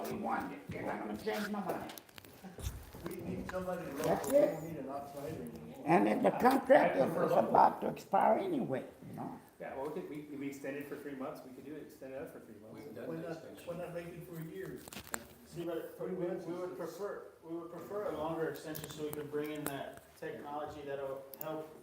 all we want, you're not gonna change my mind. We need somebody That's local, we it. don't need an outsider anymore. And then the contract I prefer is local. about to expire anyway, you know? Yeah, well, we extended for 3 months, we could do it, extend it out for 3 months. We've done Why that not, extension. why not make it for a year? See, but we would prefer a longer extension so we could bring in that technology that'll help,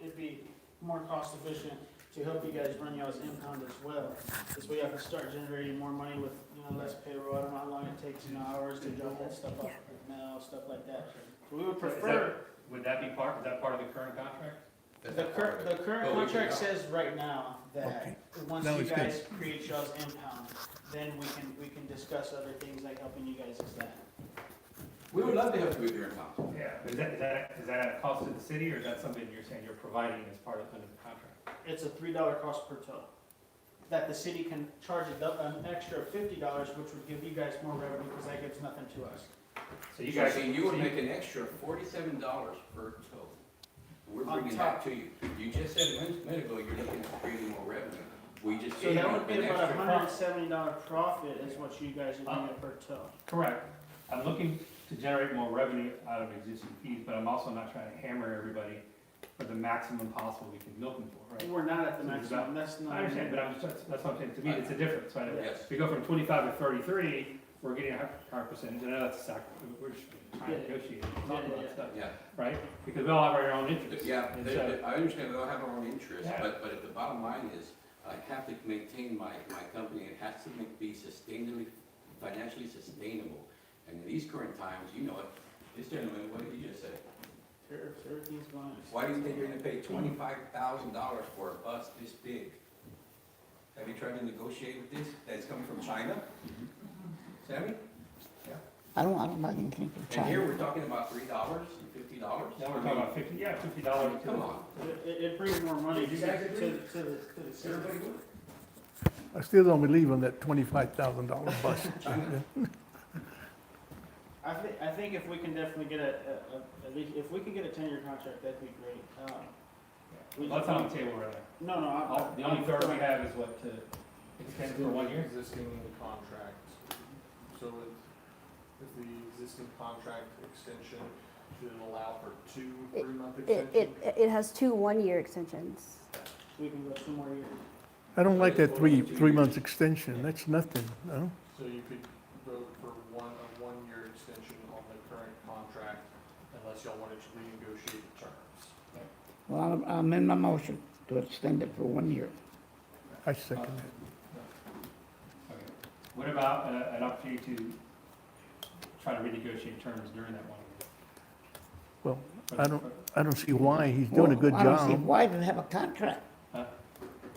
it'd be more cost efficient to help you guys run y'all's impound as well. This way I can start generating more money with, less payroll. I don't know how long it takes, hours to drop that stuff off with mail, stuff like that. So we would prefer, Would that be part of the current contract? That's the not part of it. current But we can contract go. says right now that once No, you it's good. guys create y'all's impound, then we can discuss other things like helping you guys as that. We would love to help you with your account. Yeah, but is that at a cost to the city, or is that something you're saying you're providing as part of, under the contract? It's a $3 cost per tow. That the city can charge an extra $50, which would give you guys more revenue, because that gives nothing to us. So you guys. So you would make an extra $47 per tow. We're On bringing top. that to you. You just said a minute ago, you're looking at creating more revenue. We just So gave you that would be an about extra. $170 profit is what you guys are getting per tow. Correct. I'm looking to generate more revenue out of existing fees, but I'm also not trying to hammer everybody for the maximum possible we can milk them for, right? We're not at the So it's maximum, about- that's not. I understand, but that's what I'm saying, to me, it's a difference, right? Yes. If we go from 25 to 33, we're getting a higher percentage, and I know that's a we're just trying to Yeah. negotiate, talk Yeah, about yeah. stuff, Yeah, right? Because we all have our own interests. yeah, And so- I understand we all have our own interests, Yeah. but the bottom line is, I have to maintain my company, it has to be financially sustainable. And in these current times, you know it, this gentleman, what did he just say? Everything's going. Why do you think you're gonna pay $25,000 for a bus this big? Have you tried to negotiate with this, that's coming from China? Sammy? I don't like anything from And here China. we're talking about $3 and $50? Now we're talking about $50. Come on. It brings more money to You guys agree? the city. Everybody good? I still don't believe on that $25,000 bus. China? I think if we can definitely get at least, if we can get a 10-year contract, that'd be great. That's on the table right now. No, The only third we have is what, to extend it for 1 year? Existing contract, so with the existing contract extension, should it allow for 2 3-month extensions? It has 2 one-year extensions. we can go 2 more years. I don't like that three months extension, that's nothing, no? So you could vote for a 1-year extension on the current contract unless y'all wanted to renegotiate the terms. Well, I'll amend my motion to extend it for 1 year. I second that. Okay. What about an opportunity to try to renegotiate terms during that 1 year? Well, I don't see why, he's doing a good Well, I don't see job. why to have a contract. Huh?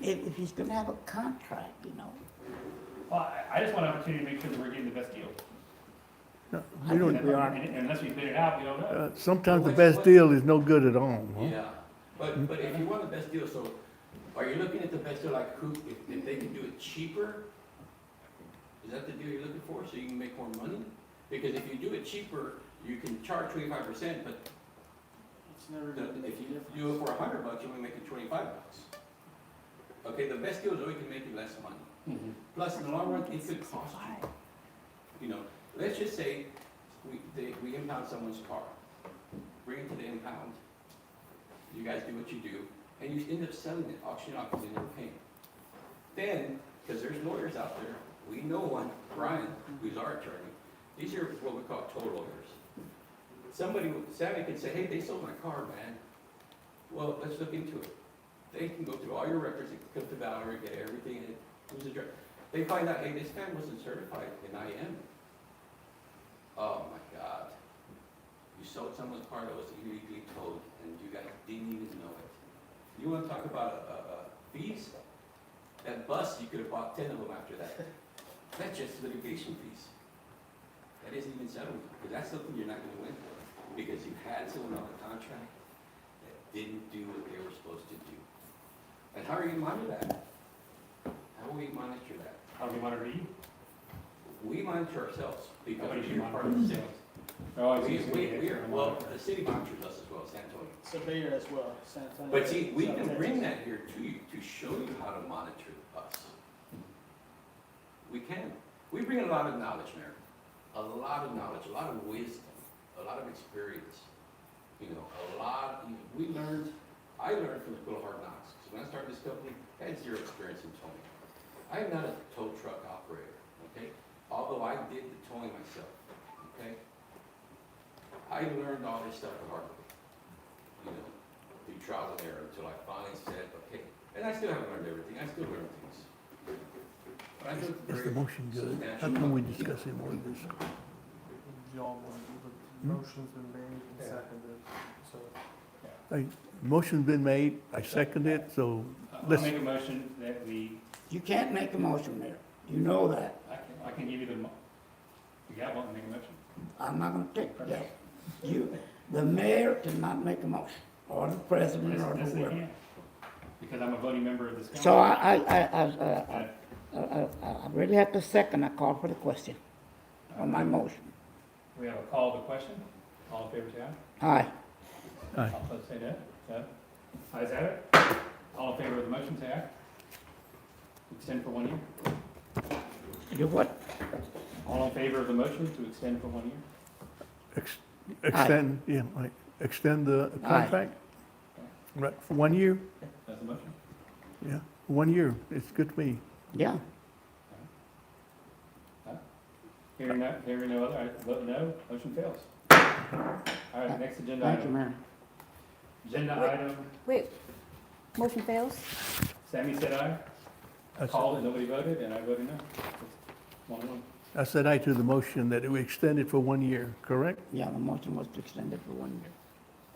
If he's gonna have a contract, Well, I just want an opportunity to make sure that we're getting the best deal. No, I we don't, think we are. And unless we bid it out, we don't know. sometimes the best deal is no good at all, huh? Yeah, but if you want the best deal, so are you looking at the best deal, like who, if they can do it cheaper? Is that the deal you're looking for, so you can make more money? Because if you do it cheaper, you can charge 25%, but It's never gonna make if a you difference. do it for $100, you're only making $25. Okay, the best deal is always can make you less money. Mhm. Plus, in the long run, it could cost you. You know, let's just say we impound someone's car, bring it to the impound, you guys do what you do, and you end up selling it, auction off, because they never pay. Then, because there's lawyers out there, we know one, Brian, who's our attorney, these are what we call tow lawyers. Sammy can say, hey, they sold my car, man. Well, let's look into it. They can go through all your records, they can come to Valerie, get everything, and who's the driver. They find out, hey, this guy wasn't certified in IM. Oh my God. You sold someone's car that was illegally towed, and you guys didn't even know it. You want to talk about fees? That bus, you could have bought 10 of them after that. That's just litigation fees. That isn't even settlement, because that's something you're not going to win for, because you had someone on the contract that didn't do what they were supposed to do. And how are you going to monitor that? How will we monitor that? How do we monitor you? We monitor ourselves, because Nobody should you're part monitor of the themselves. city. They're always using the We're, extra well, monitor. the city monitors us as well, San Antonio. Sabina as well, San Antonio. But see, we South can Texas. bring that here to you, to show you how to monitor us. We can. We bring a lot of knowledge, Mayor. A lot of knowledge, a lot of wisdom, a lot of experience. You know, I learned from the School of Hard Knocks. So when I started this company, I had zero experience in towing. I am not a tow truck operator, okay? Although I did the towing myself, okay? I learned all this stuff the hard way, you know, through trial and error until I finally said, okay. And I still haven't learned everything. I still learn things. But I do it Is the very motion good? How substantial. come we discuss it more this? Y'all, the motion's been made and seconded, so. Motion's been made, I second it, so I'll let's, make a motion that we, You can't make a motion, Mayor. You know that. I can give you the, you got one, make a motion. I'm not gonna take that. The mayor cannot make a motion, or the president, or Yes, they whoever. can, because I'm a voting member of this council. So I really have to second, I call for the question on my motion. We have a call to question. All in favor, say aye. Aye. Aye. All opposed, say no. No? Ayes have it. All in favor of the motion, say aye. Extend for 1 year. You what? All in favor of the motion to extend for 1 year? extend, yeah, right, extend the Aye. contract? Right, for 1 year? That's the motion. Yeah, 1 year, it's good to me. Yeah. Hearing no other, I vote no, motion fails. All right, next agenda Thank you, item. Mayor. Agenda Wait. item, Wait, motion fails? Sammy said aye, I called said- it, nobody voted, and I voted no. 1-1. I said aye to the motion that we extend it for 1 year, correct? Yeah, the motion was to extend it for 1 year.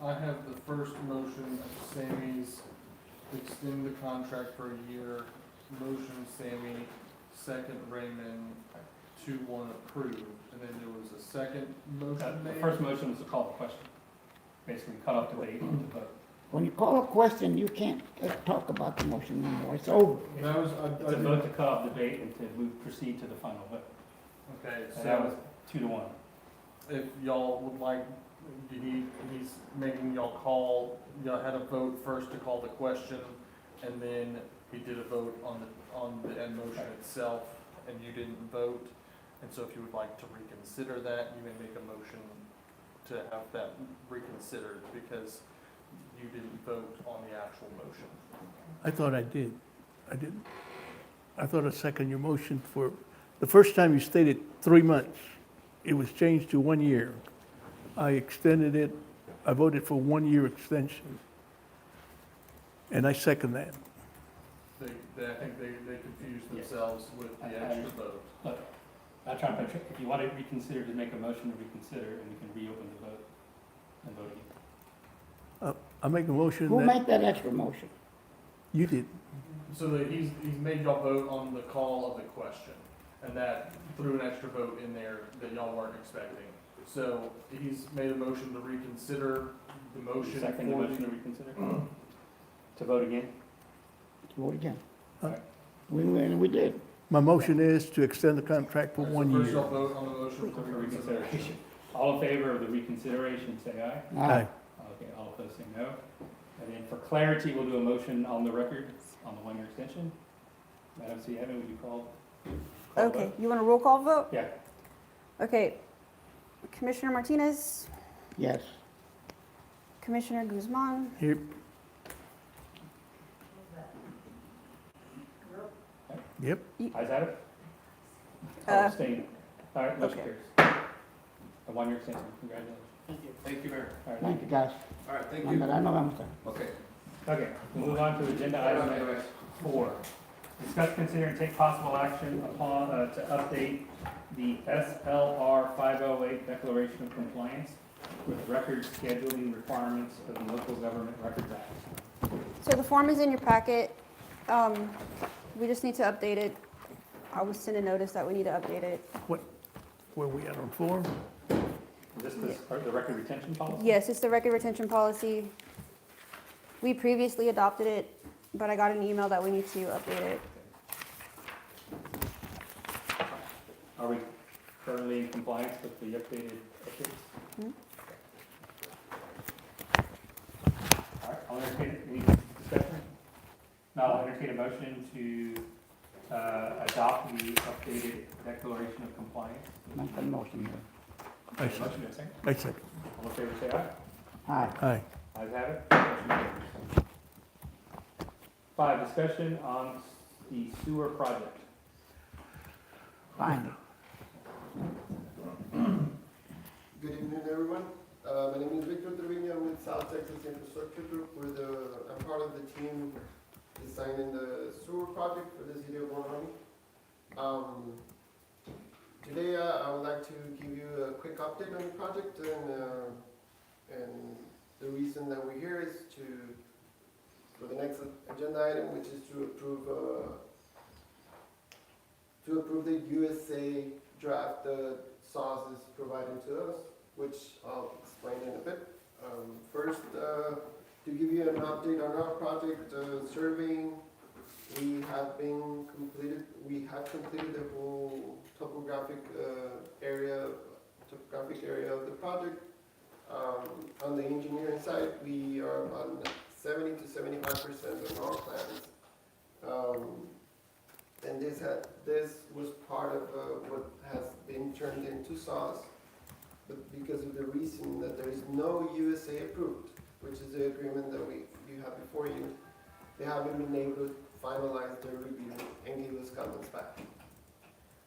I have the first motion of Sammy's extend the contract for a year. Motion Sammy, second Raymond, 2-1 approved. And then there was a second motion The made. first motion was to call the question. Basically, cut off debate and to vote. When you call a question, you can't talk about the motion anymore, it's over. That was, It's a vote to cut off debate and to move, proceed to the final vote. okay, And that was so 2-1. if y'all would like, he's making y'all call, y'all had a vote first to call the question, and then he did a vote on the end motion itself, and you didn't vote. And so if you would like to reconsider that, you may make a motion to have that reconsidered, because you didn't vote on the actual motion. I thought I did. I didn't. I thought I seconded your motion for, the first time you stated 3 months. It was changed to 1 year. I extended it, I voted for 1 year extension. And I second that. I think they confused Yes. themselves with the I extra understand. vote. Look, I'm trying to, if you want to reconsider, to make a motion to reconsider, and we can reopen the vote and vote again. I make a motion Who that, made that extra motion? you did. So that he's made y'all vote on the call of the question, and that threw an extra vote in there that y'all weren't expecting. So he's made a motion to reconsider the motion Second the for motion to reconsider? To vote again? Vote again. Huh? We did. My motion is to extend the contract for So 1 first y'all year. vote on the motion for For reconsideration. reconsideration. All in favor of the reconsideration, say aye. Aye. Okay, all opposed, say no. And then for clarity, we'll do a motion on the record on the 1 year extension. Madam C. Evan, would you call? the Okay, vote? you want a roll call vote? Yeah. Okay. Commissioner Martinez, Yes. Commissioner Guzman, Here, yep, Ayes have it? Uh, Abstain. All right, motion okay. carries. A 1 year extension, congratulations. Thank you, Mayor. All right, Thank you, guys. All right, thank you. Remember, I know I'm sorry. Okay. okay, we'll move on to agenda item number 4. Discuss, consider, and take possible action upon, to update the SLR 508 Declaration of Compliance with record scheduling requirements of the Local Government Records Act. so the form is in your packet. We just need to update it. I was sent a notice that we need to update it. where we at on 4? Is this the record retention policy? Yes, it's the record retention policy. We previously adopted it, but I got an email that we need to update it. Are we currently in compliance with the updated updates? Hmm? All right, I'll entertain, any discussion? Now I'll entertain a motion to adopt the updated declaration of compliance. Make the motion, Mayor. I Motion, second. do I second? I second. All in favor, say aye. Aye. Aye. Ayes have it. Motion carries. 5, discussion on the sewer project. Fine. Good evening, everyone. My name is Victor Trevino. I'm with South Texas Infrastructure Group. I'm part of the team designing the sewer project for the city of Ormy. Today, I would like to give you a quick update on the project, and the reason that we're here is for the next agenda item, which is to approve the USA draft SAWS is providing to us, which I'll explain in a bit. First, to give you an update on our project surveying, we have completed the whole topographic area of the project. On the engineering side, we are about 70 to 75% on our plans. And this was part of what has been turned into SAWS, but because of the reason that there is no USA approved, which is the agreement that you have before you, they haven't been able to finalize their review and give us comments back.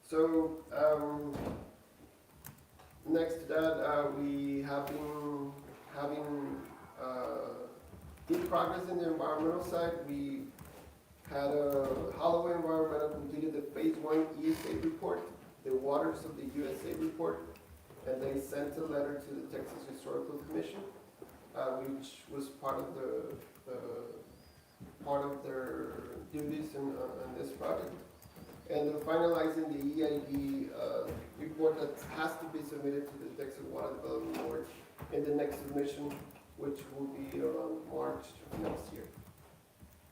So next to that, we have been having good progress in the environmental side. We had Holloway Environmental completed the phase 1 ESA report, the Waters of the USA report, and they sent a letter to the Texas Historical Commission, which was part of their duties on this project. And they're finalizing the EID report that has to be submitted to the Texas Water Development Board in the next submission, which will be around March of next year.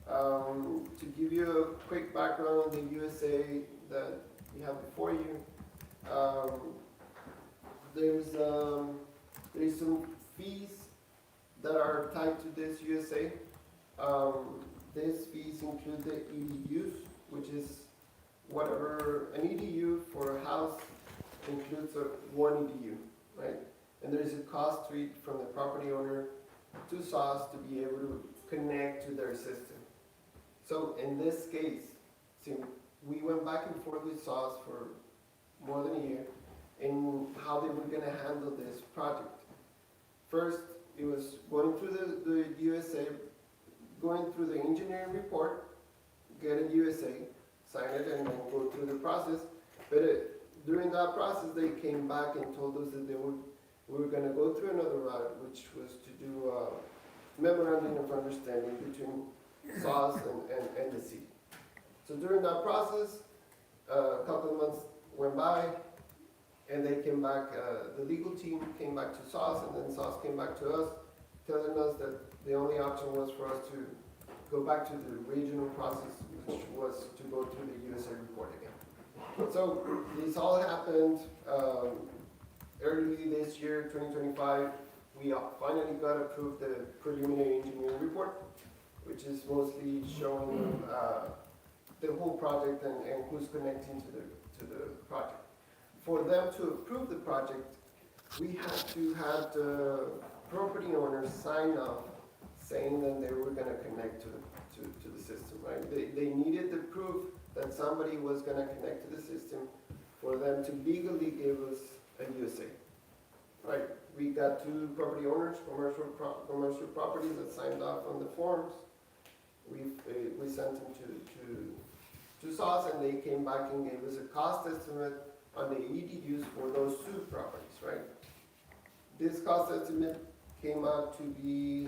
To give you a quick background on the USA that you have before you, there's some fees that are tied to this USA. These fees include the EDUs, which is whatever an EDU for a house includes one EDU, right? And there's a cost to it from the property owner to SAWS to be able to connect to their system. So in this case, we went back and forth with SAWS for more than a year in how they were going to handle this project. First, it was going through the USA, going through the engineering report, get a USA, sign it, and then go through the process. But during that process, they came back and told us that we were going to go through another route, which was to do a memorandum of understanding between SAWS and the city. So during that process, a couple of months went by, and they came back, the legal team came back to SAWS, and then SAWS came back to us, telling us that the only option was for us to go back to the regional process, which was to go through the USA report again. So this all happened early this year, 2025. We finally got approved the preliminary engineering report, which is mostly showing the whole project and who's connecting to the project. For them to approve the project, we had to have the property owners sign off saying that they were going to connect to the system, right? They needed the proof that somebody was going to connect to the system for them to legally give us a USA, right? We got 2 property owners, commercial properties that signed off on the forms. We sent them to SAWS, and they came back and gave us a cost estimate on the EDUs for those 2 properties, right? This cost estimate came out to be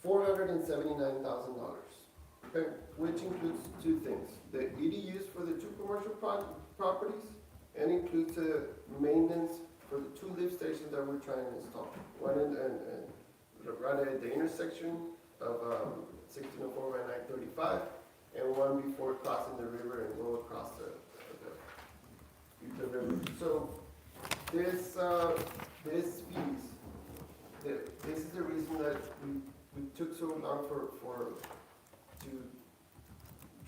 $479,000, okay? Which includes 2 things: the EDUs for the 2 commercial properties, and includes the maintenance for the 2 lift stations that we're trying to install. One right at the intersection of 1604 and I-35, and one before crossing the river and go across the river. So this fees, this is the reason that we took so long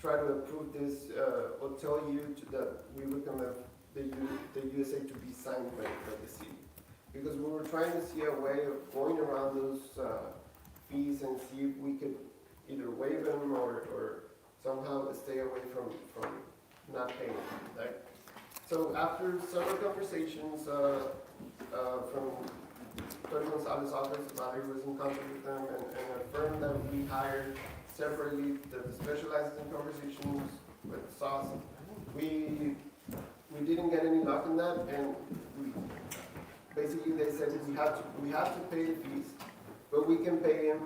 to try to approve this, or tell you that we recommend the USA to be signed by the city. Because we were trying to see a way of going around those, fees and see if we could either waive them or somehow stay away from not paying, right? So after several conversations, from Tony Gonzalez's office, Valerie was in contact with them and a firm that we hired separately that specializes in conversations with SOS. We didn't get any luck in that, and basically they said we have to pay the fees, but we can pay him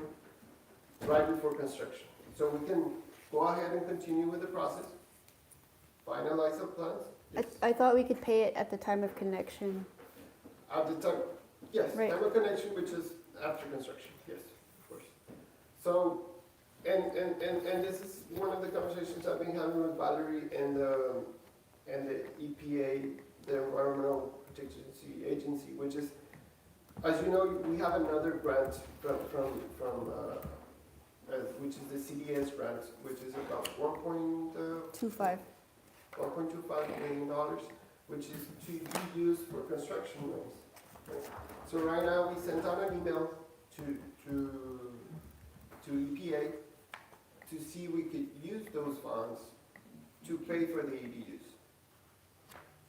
right before construction. So we can go ahead and continue with the process, finalize the plans. I thought we could pay it at the time of connection. At the time, yes, Right. time of connection, which is after construction, yes, of course. So, and this is one of the conversations I've been having with Valerie and the EPA, the Environmental Protection Agency, which is, as you know, we have another grant which is the CDS grant, which is about $2.5. $1.25 million, which is to be used for construction loans. Right? So right now, we sent out an email to EPA to see if we could use those funds to pay for the ADUs.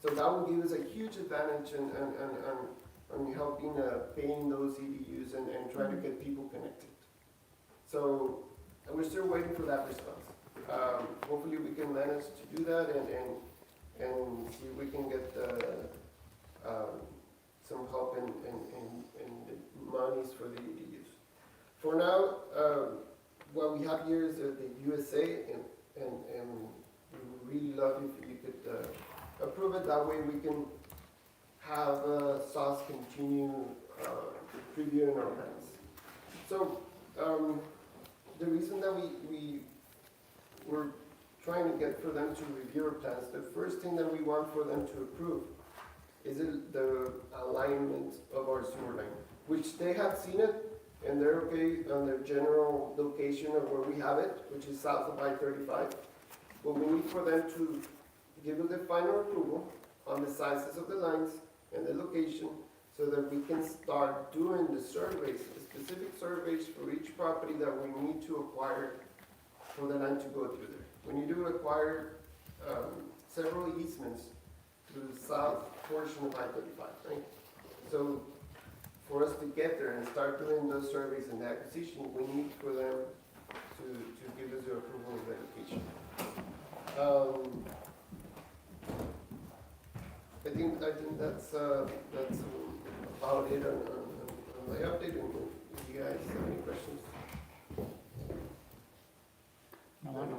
So that will give us a huge advantage on helping paying those ADUs and trying to get people connected. So we're still waiting for that response. Hopefully we can manage to do that and see if we can get some help in the monies for the ADUs. For now, what we have here is the USA, and we would really love if you could approve it. That way we can have SOS continue previewing our plans. So the reason that we were trying to get for them to review our plans, the first thing that we want for them to approve is the alignment of our sewer line, which they have seen it, and they're okay on the general location of where we have it, which is south of I-35. But we need for them to give us the final approval on the sizes of the lines and the location, so that we can start doing the surveys, the specific surveys for each property that we need to acquire for the land to go through there. We need to acquire several easements to the south portion of I-35, right? So for us to get there and start doing those surveys and the acquisition, we need for them to give us the approval of the location. I think that's about it on my update. And if you guys have any questions? No, I don't.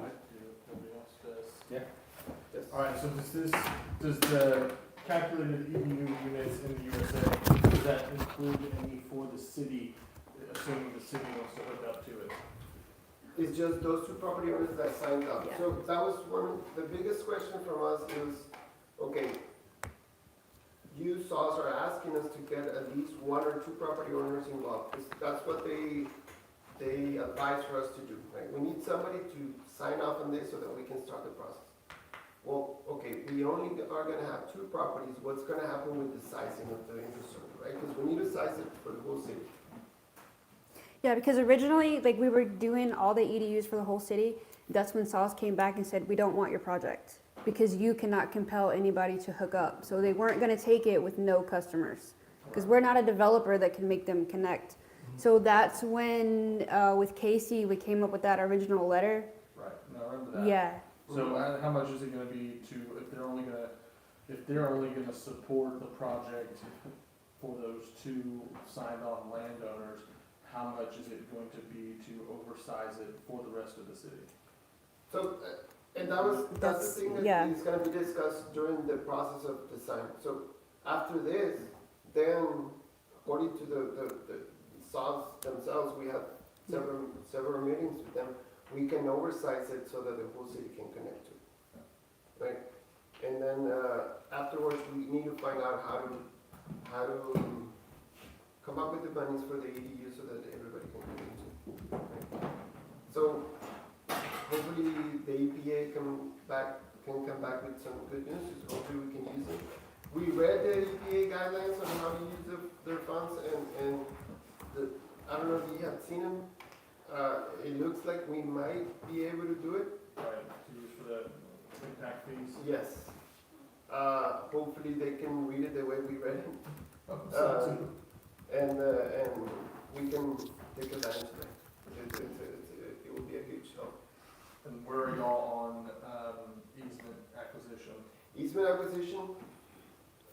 Nobody else does. Yeah. Yes. All right, so does the calculated EDU units in the USA, does that include any for the city, assuming the city wants to hook up to it? It's just those two property owners that signed up. Yeah. So that was the biggest question from us is, okay, you SOS are asking us to get at least one or two property owners involved, because that's what they advise for us to do, right? We need somebody to sign off on this so that we can start the process. Well, okay, we only are gonna have two properties, what's gonna happen with the sizing of the infrastructure, right? Because we need to size it for the whole city. Yeah, because originally, like, we were doing all the EDUs for the whole city. That's when SOS came back and said, we don't want your project, because you cannot compel anybody to hook up. So they weren't gonna take it with no customers, because we're not a developer that can make them connect. So that's when, with Casey, we came up with that original letter. Right, no, I remember that. Yeah, So how much is it gonna be if they're only gonna support the project for those two signed on landowners, how much is it going to be to oversize it for the rest of the city? So, and that's the thing that yeah. is gonna be discussed during the process of design. So after this, then according to the SOS themselves, we have several meetings with them. We can oversize it so that the whole city can connect to it, right? And then afterwards, we need to find out how to come up with the monies for the ADU so that everybody can connect to it. Right? So hopefully the EPA can come back with some good news, hopefully we can use it. We read the EPA guidelines on how to use their funds, and I don't know if you have seen them. It looks like we might be able to do it. Right, to use for the impact fees. Yes. Hopefully they can read it the way we read it. And we can take advantage of that. It will be a huge help. And where are y'all on, easement acquisition? Easement acquisition,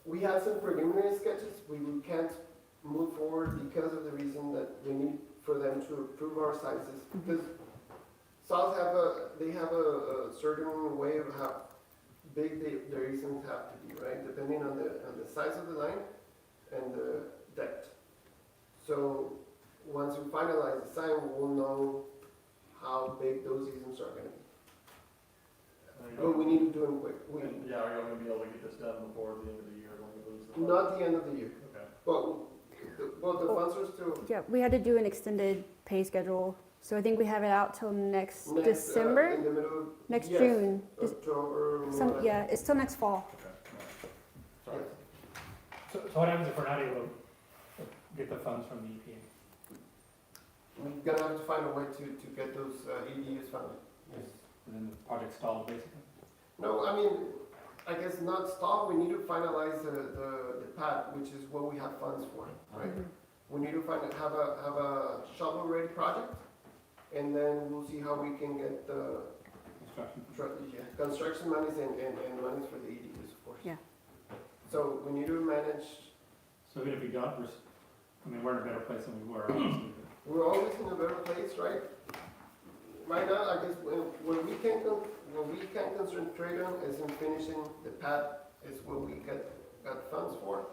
we have some preliminary sketches. We can't move forward because of the reason that we need for them to approve our sizes. Because saws have a certain way of how big their easements have to be, right? Depending on the size of the line and the depth. So once we finalize the sign, we'll know how big those easements are gonna be. But we need to do them quick. Yeah, are y'all gonna be able to get this done before the end of the year when we lose the funds? Not the end of the year, Okay. but the funds are still Yeah, we had to do an extended pay schedule, so I think we have it out till next December, in the middle of, next yes, June. October. Yeah, it's till next fall. Sorry. So what happens if we're not able to get the funds from the EPA? We're gonna have to find a way to get those EDUs funded. Yes. And then the project stalled basically? No, I mean, I guess not stall, we need to finalize the pad, which is what we have funds for, right? We need to have a shovel-ready project, and then we'll see how we can get the construction monies and monies for the EDUs, of course. Yeah. So we need to manage, So even if we don't, we're in a better place than we were, obviously. we're always in a better place, right? Right now, I guess, when we can concentrate on is in finishing the pad, is what we got funds for.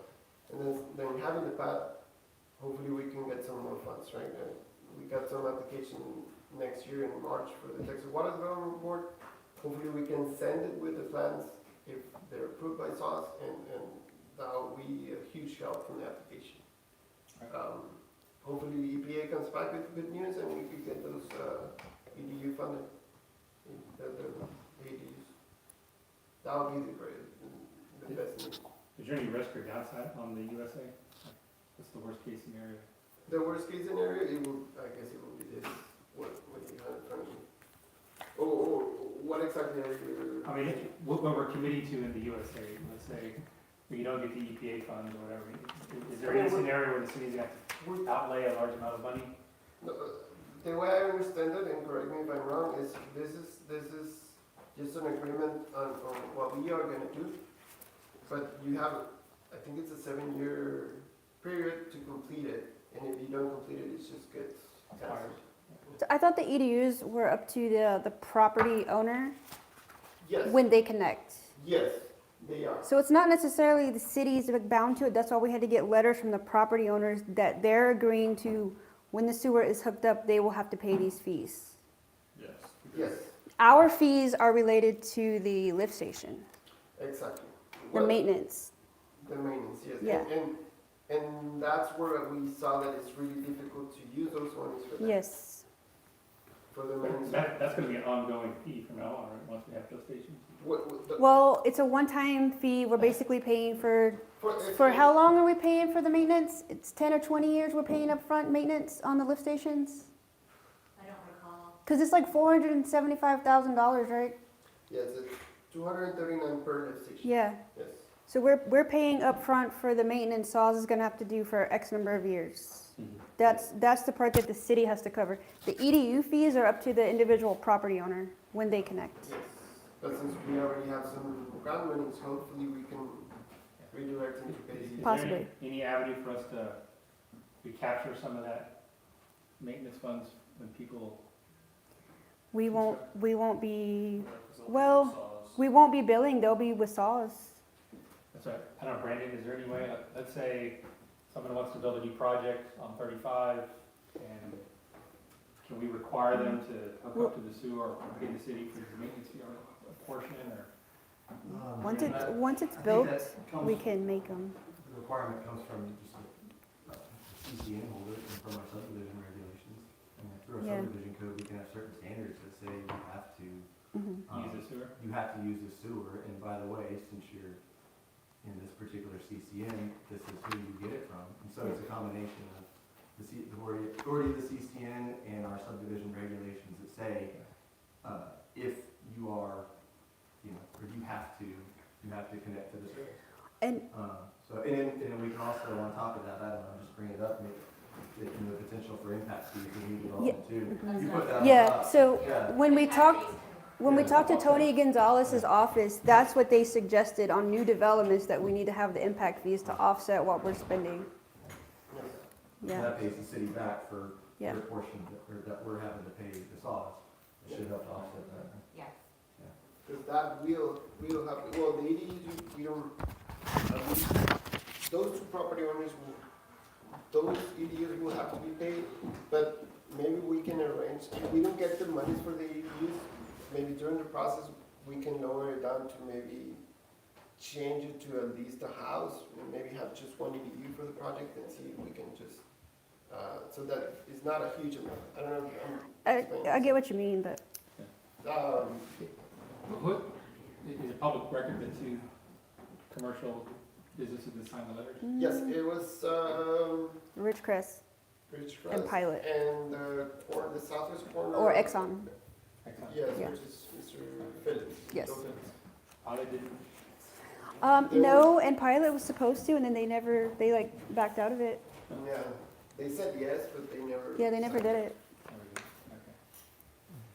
And then having the pad, hopefully we can get some more funds, right? We got some application next year in March for the Texas Water Development Board. Hopefully we can send it with the plans if they're approved by SAWS, and that will be a huge help from the application. Hopefully the EPA comes back with good news and we can get those EDU funded, the EDUs. That would be the best news. Is there any risk or downside on the USA? What's the worst case scenario? The worst case scenario, I guess it will be this, what you have in front of me. Or what exactly are you? I mean, what we're committing to in the USA, let's say, we don't get the EPA funds or whatever, is there any scenario where the city's got to outlay a large amount of money? No, the way I understand it, and correct me if I'm wrong, is this is just an agreement on what we are gonna do. But you have, I think it's a 7-year period to complete it, and if you don't complete it, it just gets canceled. So I thought the EDUs were up to the property owner Yes, when they connect. yes, they are. So it's not necessarily the city's bound to it. That's why we had to get letters from the property owners that they're agreeing to, when the sewer is hooked up, they will have to pay these fees. Yes. Yes, Our fees are related to the lift station, exactly. the Well, maintenance. The maintenance, yes. Yeah. And that's where we saw that it's really difficult to use those ones for that. Yes. For the maintenance. That's gonna be an ongoing fee from now on, right, once we have those stations? Well, it's a one-time fee. We're basically paying for for how long are we paying for the maintenance? It's 10 or 20 years we're paying upfront maintenance on the lift stations? I don't recall. Because it's like $475,000, right? Yes, it's 239 per lift station. Yeah. Yes. So we're paying upfront for the maintenance SAWS is gonna have to do for X number of years. That's the part that the city has to cover. The EDU fees are up to the individual property owner when they connect. Yes. But since we already have some ground runnings, hopefully we can redirect into Is basic. there Possibly. any avenue for us to recapture some of that maintenance funds when people? We won't be, Well, we won't be billing, they'll be with SAWS. That's right. I don't know, Brandon, is there any way, let's say someone wants to build a new project on 35, and can we require them to hook up to the sewer or pay the city for the maintenance fee or a portion, or? Once it's built, we can make them. The requirement comes from just CCN holder and from our subdivision regulations. And if through a Yeah. subdivision code, we can have certain standards that say you have to, Mhm. Use the sewer? you have to use the sewer, and by the way, since you're in this particular CCN, this is who you get it from. And so it's a combination of the authority of the CCN and our subdivision regulations that say, if you are, or you have to connect to the sewer. And So, and then we can also, on top of that, I don't know, just bring it up, the potential for impact fees and new development too. You put that on yeah, top. so Yeah. when we talked to Tony Gonzalez's office, that's what they suggested on new developments, that we need to have the impact fees to offset what we're spending. Yeah, That pays the city back for yeah. their portion that we're having to pay the SAWS. It should help to offset that. Yeah. Because that will have, well, the ADUs, we don't, those two property owners those ADUs will have to be paid, but maybe we can arrange, if we don't get the monies for the ADUs, maybe during the process, we can lower it down to maybe change it to at least a house, and maybe have just one EDU for the project and see if we can just, so that it's not a huge amount. I don't know if I get what you mean, but What, is it public record that two commercial businesses that signed the letters? yes, it was, Ridgecrest Ridgecrest and Pilot, and the southwest corner. or Exxon. Excellent. Yes, Yeah. which is Mr. Phillips. Yes. Phillips. Oh, they didn't? No, and Pilot was supposed to, and then they like backed out of it. Yeah, they said yes, but they never. Yeah, they never did it. Oh, they didn't. Okay.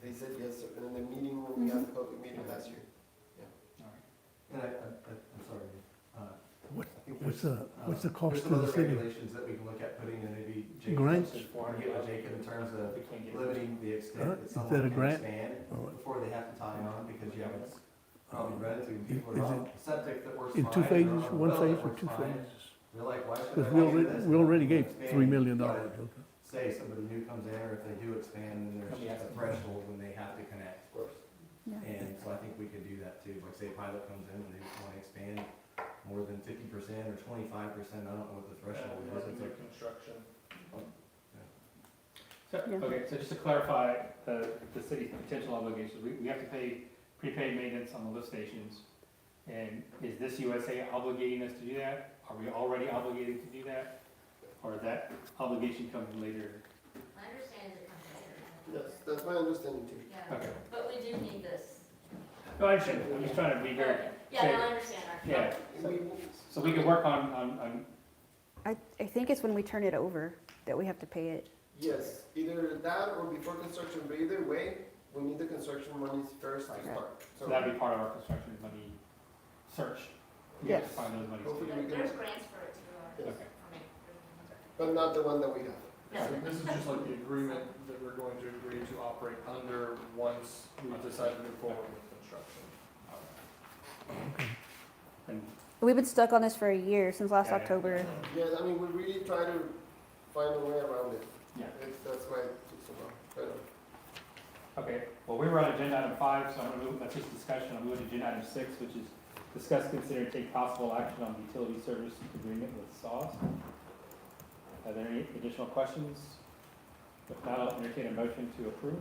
They said yes in the meeting, when we had the public meeting last year. All right. And I'm sorry. What- I think What's there's, the cost there's to some the other city? regulations that we can look at putting in, maybe Jacob. Grants? Or get with Jacob in terms of We can't get it. limiting the Is extent that that someone a can grant? expand Oh. before they have to tie on, because you haven't probably run into people Is are on septic that works fine. In two or phases, on a one well phase that or works two fine. phases? They're like, why should I Because do this? we already gave Expand. $3 million. You gotta Say somebody new comes in, or if they do expand, then there's just a threshold when they have to connect. Of course. Yeah. And so I think we could do that too, like say Pilot comes in and they just wanna expand more than 50% or 25%, I don't know what the threshold is. It's like, Construction. So, Yeah. okay, so just to clarify, the city's potential obligations, we have to pay prepaid maintenance on the lift stations. And is this USA obligating us to do that? Are we already obligated to do that? Or that obligation comes later? My understanding is it comes later. Yes, that's my understanding too. Yeah, Okay. but we do need this. No, I understand, I'm just trying to be very, Yeah, no, I understand. yeah, We- so we can work on, I think it's when we turn it over that we have to pay it. Yes, either that or before construction, but either way, we need the construction monies first to Right. start. so that'd be part of our construction money search. We have to find those monies. Hopefully we There's can, grants for it too. Yes. Okay. but not the one that we have. No. This is just like the agreement that we're going to agree to operate under once we decide to move forward with construction. And We've been stuck on this for a year, since last Yeah. October. Yeah, I mean, we really try to find a way around it. Yeah. That's why it took so long. Okay, well, we were on agenda item 5, so I'm gonna move, that's just discussion, I'm moving to agenda item 6, which is discuss, consider, and take possible action on the utility service agreement with SAWS. Are there any additional questions? If not, I'll entertain a motion to approve.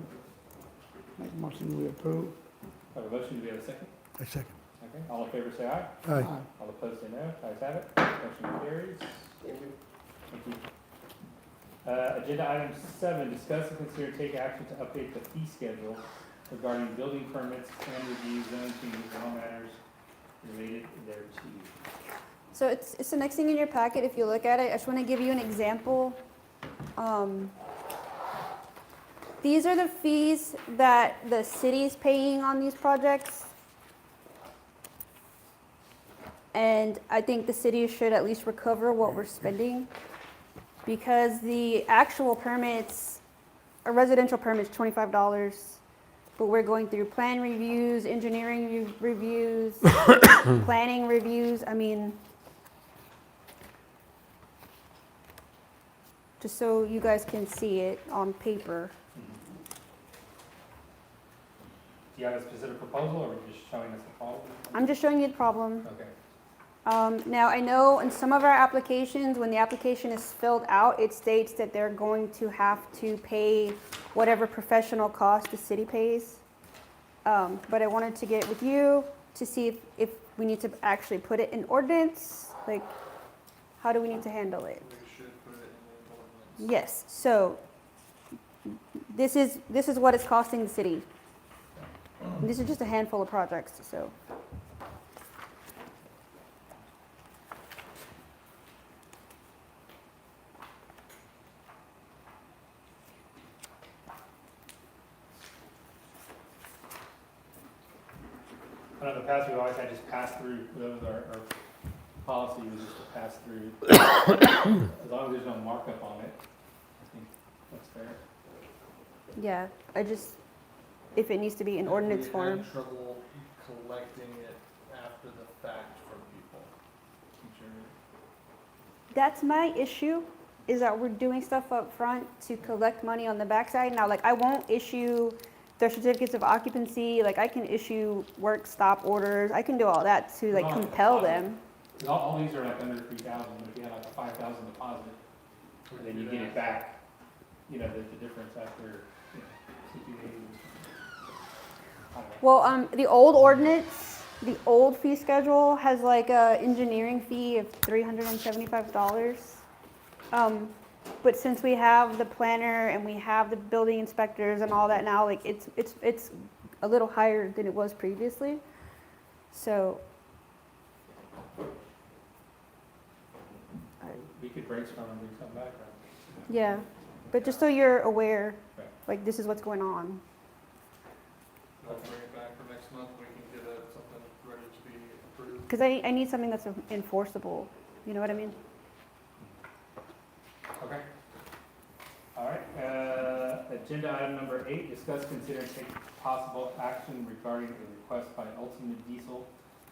Make a motion, we approve. Have a motion, do we have a second? A second. Okay, all in favor say aye. Aye. All opposed say no. Ayes have it. Motion carries. Thank you. Thank you. Agenda item 7, discuss and consider take action to update the fee schedule regarding building permits, plan reviews, zone changes, and all matters related thereto. So it's the next thing in your packet, if you look at it. I just want to give you an example. These are the fees that the city's paying on these projects. And I think the city should at least recover what we're spending. Because the actual permits, a residential permit's $25, but we're going through plan reviews, engineering reviews, planning reviews. I mean, just so you guys can see it on paper. Do you have a specific proposal, or are you just showing us the problem? I'm just showing you the problem. Okay. Now, I know in some of our applications, when the application is filled out, it states that they're going to have to pay whatever professional cost the city pays. But I wanted to get with you to see if we need to actually put it in ordinance, like, how do we need to handle it? We should put it in the ordinance. Yes, so this is what it's costing the city. And these are just a handful of projects, so. I know in the past, we've always had just pass through, that was our policy was just to pass through. As long as there's no markup on it, I think that's fair. Yeah, if it needs to be in ordinance form. We had trouble collecting it after the fact from people. That's my issue, is that we're doing stuff up front to collect money on the backside. Now, like, I won't issue their certificates of occupancy, like, I can issue work stop orders, I can do all that to, like, compel them. All these are like under 3,000, but if you had like a 5,000 deposit, and then you get it back, you know, the difference after, you know, 60 days. I don't know. Well, the old ordinance, the old fee schedule has like a engineering fee of $375. But since we have the planner and we have the building inspectors and all that now, like it's a little higher than it was previously. So. We could brainstorm and bring something back, right? Yeah, but just so you're aware, Right. like this is what's going on. I'll bring it back for next month, we can get something ready to be approved. Because I need something that's enforceable, you know what I mean? Okay. All right, agenda item number 8, discuss, consider, and take possible action regarding a request by Ultimate Diesel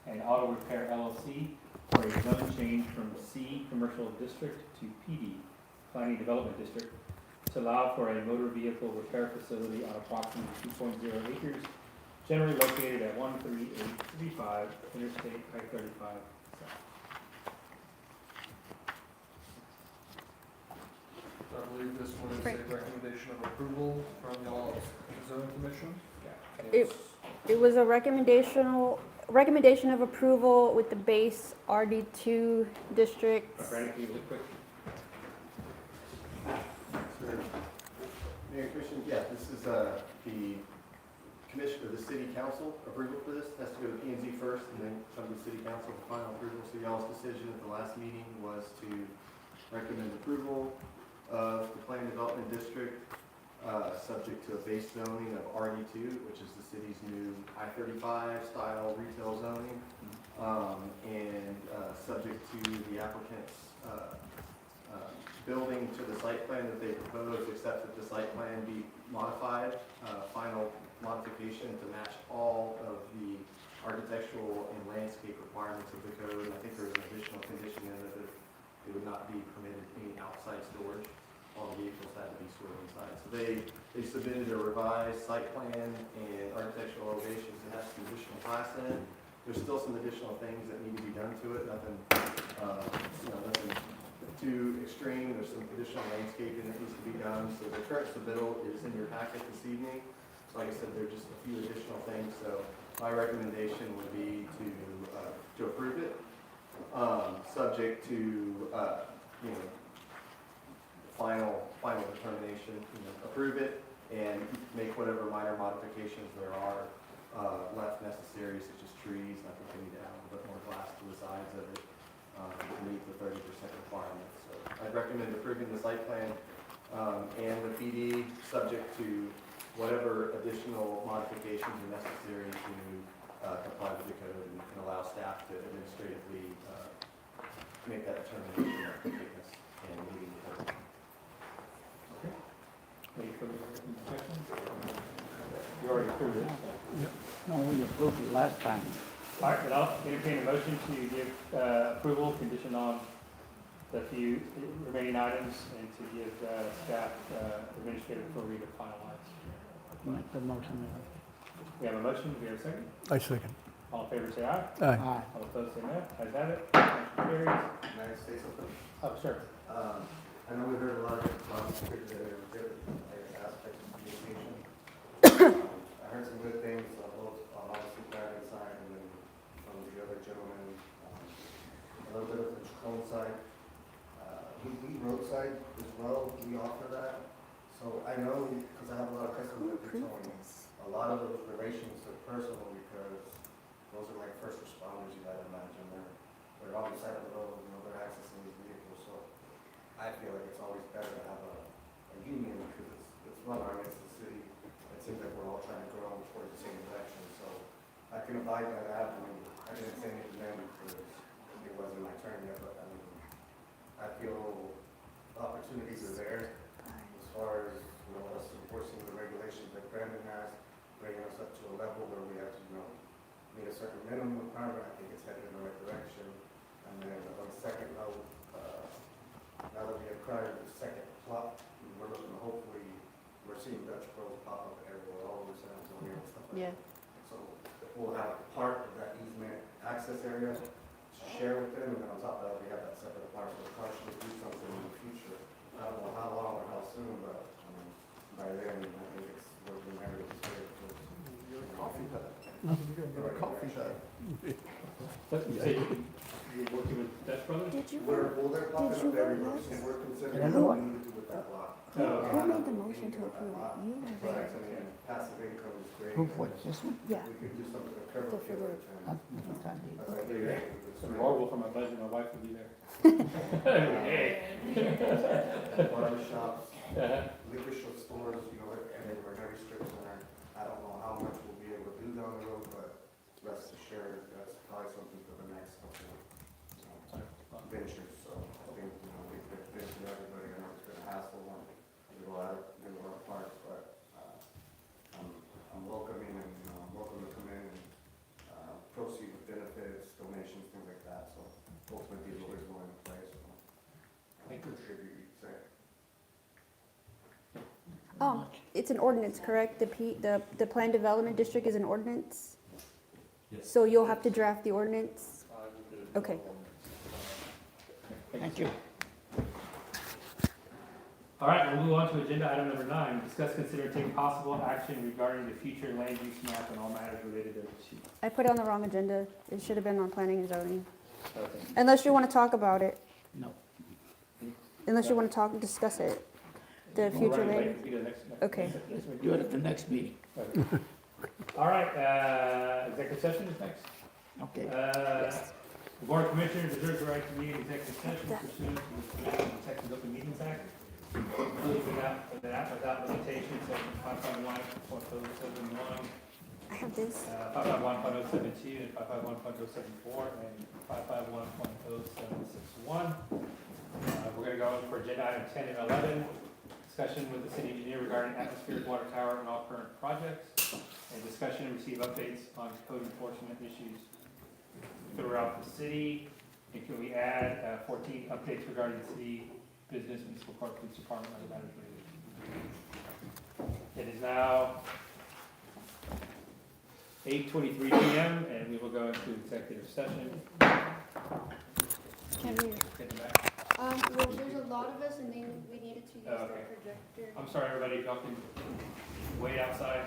and Auto Repair LLC for a zone change from C Commercial District to PD Planning Development District to allow for a motor vehicle repair facility on approximately 2.0 acres, generally located at 13835 Interstate I-35 South. I believe this one is Right. a recommendation of approval from y'all's zoning commission. It was a recommendation of approval with the base RD2 district. Brandon, can you look quick? Mayor Christian, yeah, this is the commission, or the city council approval for this. It has to go to P&Z first and then come to the city council for final approval. So y'all's decision at the last meeting was to recommend approval of the planning development district, subject to a base zoning of RD2, which is the city's new I-35 style retail zoning, and subject to the applicant's building to the site plan that they proposed, except that the site plan be modified, final modification to match all of the architectural and landscape requirements of the code. And I think there's an additional condition in it that it would not be permitted any outside storage. All the vehicles had to be stored inside. So they submitted a revised site plan and architectural elevations that has some additional class in it. There's still some additional things that need to be done to it. Nothing, nothing too extreme. There's some additional landscaping that needs to be done. So the current submittal is in your packet this evening. Like I said, there are just a few additional things. So my recommendation would be to approve it, subject to final determination. Approve it and make whatever minor modifications there are left necessary, such as trees. I think they need to add a little bit more glass to the sides of it to meet the 30% requirement. So I'd recommend approving the site plan and the PD, subject to whatever additional modifications are necessary to comply with the code and allow staff to administratively make that determination of completeness and meeting the code. Any further discussion? You already approved it. No, we approved it last time. All right, but I'll entertain a motion to give approval conditioned on the few remaining items and to give staff administrative authority to finalize. Make the motion. We have a motion, do we have a second? I second. All in favor, say aye. Aye. All opposed, say no. Ayes have it. Motion carries. Can I say something? Oh, sure. I know we heard a lot of problems with different aspects of communication. I heard some good things on both, on the Dragon side and then from the other gentleman, a little bit of the Chacon side. We roadside as well, we offer that. So I know, because I have a lot of customers that do towing, a lot of those relations are personal because those are like first responders, you gotta imagine. They're on the side of the road, you know, they're accessing these vehicles. So I feel like it's always better to have a union because it's run against the city. It seems like we're all trying to grow towards the same direction. So I can abide by that. I mean, I didn't say anything then because it wasn't my turn yet, but I mean, I feel opportunities are there as far as, you know, us enforcing the regulations that Brandon has, bringing us up to a level where we have to, you know, meet a certain minimum requirement. I think it's headed in the right direction. And then on the second note, now that we have acquired the second plot, we're looking to hopefully, we're seeing Dutch Bros pop up everywhere, all over San Antonio and stuff like Yeah. that. So we'll have part of that easement access area to share with them, and then on top of that, we have that separate parcel. Partially do something in the future. I don't know how long or how soon, but by then, I think it's working very good. You're a coffee hut. You're a coffee hut. But you say you're working with Dutch Brothers? Did you? They're popping up everywhere, and we're considering what we need to do with that lot. Oh, okay. Who made the motion to approve it? You or But they? I mean, passive income is great. Who, what's this one? Yeah. We could do something to cover The it. figure. That's what I did. That's like, Some marble for my budget, my wife would be there. Hey. Barber shops, Uh-huh. liquor stores, you know, and they were very strict on that. I don't know how much we'll be able to do down the road, but rest assured, that's probably something for the next couple of ventures. So I think, you know, we've been to everybody. I know it's been a hassle and we go out, do our part, but I'm welcoming and, you know, I'm welcome to come in and proceed with benefits, donations, things like that. So hopefully these always go into place. So I contribute, you'd say. It's an ordinance, correct? The Plan Development District is an ordinance? Yes. So you'll have to draft the ordinance? Okay. Thank you. All right, we'll move on to agenda item number 9. Discuss, consider, and take possible action regarding the future land use map and all matters related thereto. I put it on the wrong agenda. It should have been on planning and zoning. Okay. Unless you want to talk about it. No. Unless you want to talk and discuss it. The We'll future run it land. later. We do it next- Okay. next meeting. Do it at the next meeting. Okay. All right, executive session is next. Okay. The Board of Commissioners reserves the right to meet in executive session pursuant to the provisions of the Texas Open Meetings Act. Without limitation, section 551.071, I have this. 551.072, and 551.074, and 551.0761. We're gonna go for agenda item 10 and 11, discussion with the city engineer regarding atmospheric water tower and all current projects, and discussion and receive updates on code enforcement issues throughout the city. And can we add 14 updates regarding the city business, municipal court, police department, other matters related. It is now 8:23 p.m. and we will go into executive session. Can we? Get them back. Well, there's a lot of us and then we needed to use Oh, okay. the projector. I'm sorry, everybody, if y'all can wait outside.